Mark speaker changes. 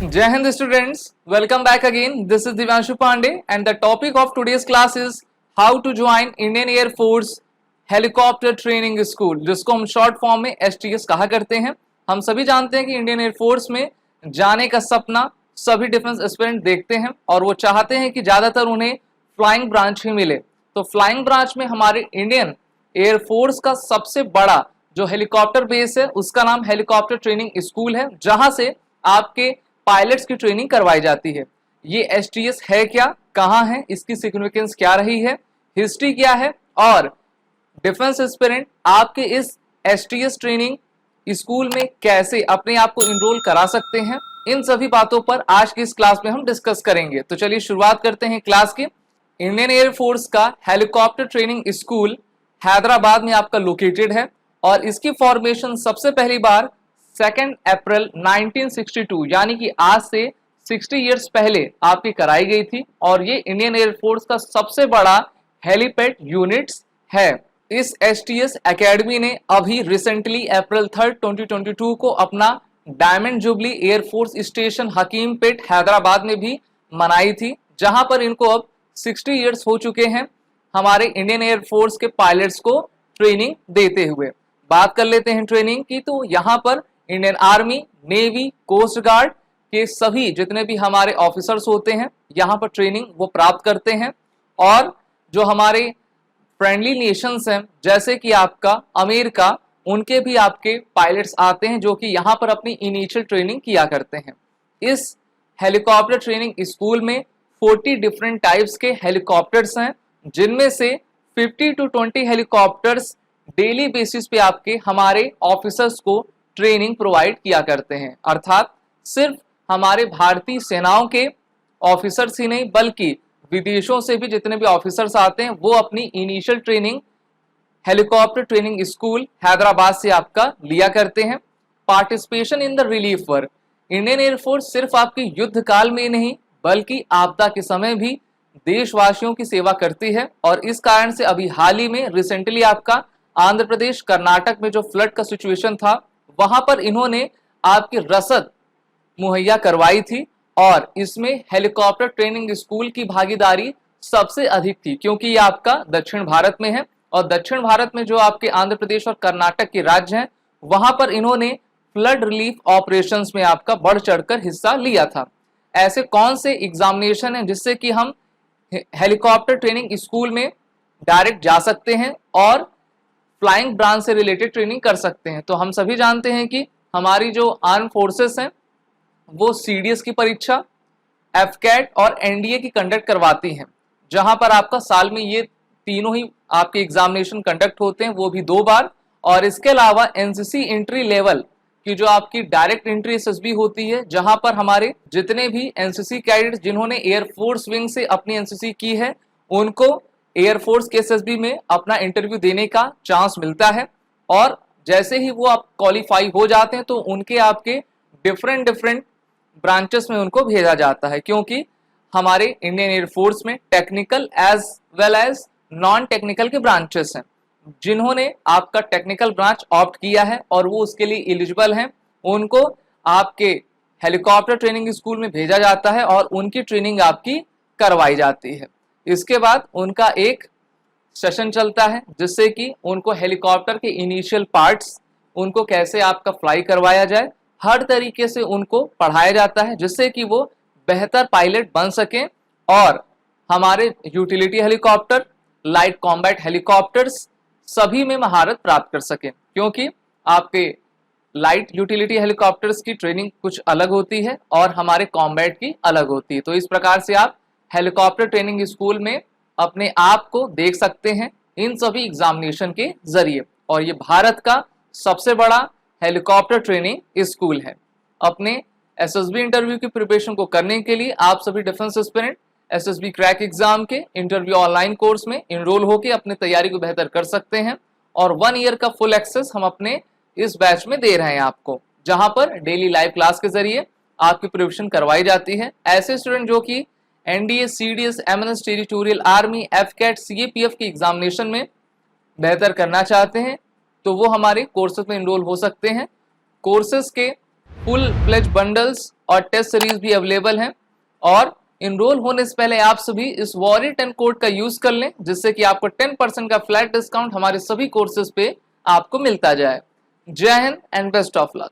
Speaker 1: Jai Hind students, welcome back again. This is Divyanshu Pandey and the topic of today's class is how to join Indian Air Force Helicopter Training School, जिसको हम short form में STS कहा करते हैं। हम सभी जानते हैं कि इंडियन एयर फोर्स में जाने का सपना सभी डिफेंस एस्पिरेंट देखते हैं और वो चाहते हैं कि ज़्यादातर उन्हें फ्लाइंग ब्रांच ही मिले। तो फ्लाइंग ब्रांच में हमारे इंडियन एयर फोर्स का सबसे बड़ा जो हेलीकॉप्टर बेस है उसका नाम हेलीकॉप्टर ट्रेनिंग स्कूल है, जहां से आपके पायलट्स की ट्रेनिंग करवाई जाती है। ये STS है क्या, कहाँ है, इसकी सिग्निफिकेंस क्या रही है, हिस्ट्री क्या है और डिफेंस एस्पिरेंट आपके इस STS ट्रेनिंग स्कूल में कैसे अपने आप को इनरोल करा सकते हैं, इन सभी बातों पर आज की इस क्लास में हम डिस्कस करेंगे। तो चलिए शुरुआत करते हैं क्लास की। इंडियन एयर फोर्स का हेलीकॉप्टर ट्रेनिंग स्कूल हैदराबाद में आपका लोकेटेड है और इसकी फॉर्मेशन सबसे पहली बार 2 अप्रैल 1962 यानी कि आज से 60 इयर्स पहले आपकी कराई गई थी और ये इंडियन एयर फोर्स का सबसे बड़ा हेलीपैड यूनिट्स है। इस STS एकेडमी ने अभी रिसेंटली अप्रैल 3, 2022 को अपना diamond jubilee air force station Hakimpet Hyderabad में भी मनाई थी, जहां पर इनको अब 60 इयर्स हो चुके हैं हमारे इंडियन एयर फोर्स के पायलट्स को ट्रेनिंग देते हुए। बात कर लेते हैं ट्रेनिंग की, तो यहाँ पर Indian army, navy, coast guard के सभी जितने भी हमारे ऑफिसर्स होते हैं यहाँ पर ट्रेनिंग वो प्राप्त करते हैं। और जो हमारे फ्रेंडली नेशंस हैं जैसे कि आपका अमेरिका, उनके भी आपके पायलट्स आते हैं जो कि यहाँ पर अपनी इनिशियल ट्रेनिंग किया करते हैं। इस हेलीकॉप्टर ट्रेनिंग स्कूल में 40 डिफरेंट टाइप्स के हेलीकॉप्टर्स हैं, जिनमें से 50 to 20 हेलीकॉप्टर्स डेली बेसिस पे आपके हमारे ऑफिसर्स को ट्रेनिंग प्रोवाइड किया करते हैं। अर्थात सिर्फ हमारे भारतीय सेनाओं के ऑफिसर्स ही नहीं बल्कि विदेशों से भी जितने भी ऑफिसर्स आते हैं वो अपनी initial training helicopter training school Hyderabad से आपका लिया करते हैं। Participation in the relief work, Indian air force सिर्फ आपकी युद्ध काल में नहीं बल्कि आपदा के समय भी देशवासियों की सेवा करती है और इस कारण से अभी हाल ही में रिसेंटली आपका आंध्र प्रदेश, कर्नाटक में जो फ्लड का सिचुएशन था वहां पर इन्होंने आपकी रसद मुहैया करवाई थी और इसमें हेलीकॉप्टर ट्रेनिंग स्कूल की भागीदारी सबसे अधिक थी, क्योंकि ये आपका दक्षिण भारत में है और दक्षिण भारत में जो आपके आंध्र प्रदेश और कर्नाटक के राज्य हैं वहां पर इन्होंने फ्लड रिलीफ ऑपरेशंस में आपका बढ़ चढ़कर हिस्सा लिया था। ऐसे कौन से एग्जामिनेशन है जिससे कि हम हेलीकॉप्टर ट्रेनिंग स्कूल में डायरेक्ट जा सकते हैं और फ्लाइंग ब्रांच से रिलेटेड ट्रेनिंग कर सकते हैं? तो हम सभी जानते हैं कि हमारी जो आर्म फोर्सेस हैं वो CDS की परीक्षा, FCAT और NDA की कंडक्ट करवाती हैं, जहां पर आपका साल में ये तीनों ही आपके एग्जामिनेशन कंडक्ट होते हैं, वो भी 2 बार। और इसके अलावा NCC एंट्री लेवल की जो आपकी डायरेक्ट एंट्री SSB होती है, जहां पर हमारे जितने भी NCC कैडेट्स जिन्होंने एयरफोर्स विंग से अपनी NCC की है उनको एयरफोर्स के SSB में अपना इंटरव्यू देने का चांस मिलता है और जैसे ही वो आप क्वालिफाई हो जाते हैं तो उनके आपके डिफरेंट ब्रांचेस में उनको भेजा जाता है, क्योंकि हमारे इंडियन एयरफोर्स में technical as well as non technical के ब्रांचेस हैं। जिन्होंने आपका टेक्निकल ब्रांच ऑप्ट किया है और वो उसके लिए एलिजिबल हैं, उनको आपके हेलीकॉप्टर ट्रेनिंग स्कूल में भेजा जाता है और उनकी ट्रेनिंग आपकी करवाई जाती है। इसके बाद उनका एक सेशन चलता है जिससे कि उनको हेलीकॉप्टर के इनिशियल पार्ट्स उनको कैसे आपका फ्लाई करवाया जाए, हर तरीके से उनको पढ़ाया जाता है जिससे कि वो बेहतर पायलट बन सकें और हमारे utility helicopter, light combat helicopters सभी में महारत प्राप्त कर सकें, क्योंकि आपके लाइट यूटिलिटी हेलीकॉप्टर्स की ट्रेनिंग कुछ अलग होती है और हमारे कॉम्बैट की अलग होती है। तो इस प्रकार से आप हेलीकॉप्टर ट्रेनिंग स्कूल में अपने आप को देख सकते हैं इन सभी एग्जामिनेशन के जरिए और ये भारत का सबसे बड़ा हेलीकॉप्टर ट्रेनिंग स्कूल है। अपने SSB इंटरव्यू की प्रिपरेशन को करने के लिए आप सभी defence aspirant SSB crack exam के इंटरव्यू ऑनलाइन कोर्स में इनरोल होकर अपने तैयारी को बेहतर कर सकते हैं और 1 ईयर का फुल एक्सेस हम अपने इस बैच में दे रहे हैं आपको, जहां पर डेली लाइव क्लास के जरिए आपकी प्रिपरेशन करवाई जाती है। ऐसे स्टूडेंट जो कि NDA, CDS, MNS, territorial army, FCAT, CAPF की एग्जामिनेशन में बेहतर करना चाहते हैं तो वो हमारे कोर्सेज में इनरोल हो सकते हैं। कोर्सेज के फुल फ्लेज बंडल्स और टेस्ट सीरीज भी अवेलेबल हैं। और इनरोल होने से पहले आप सभी इस वॉरी10 कोड का यूज कर लें, जिससे कि आपको 10% का फ्लैट डिस्काउंट हमारे सभी कोर्सेज पे आपको मिलता जाए। जय Hind and best of luck.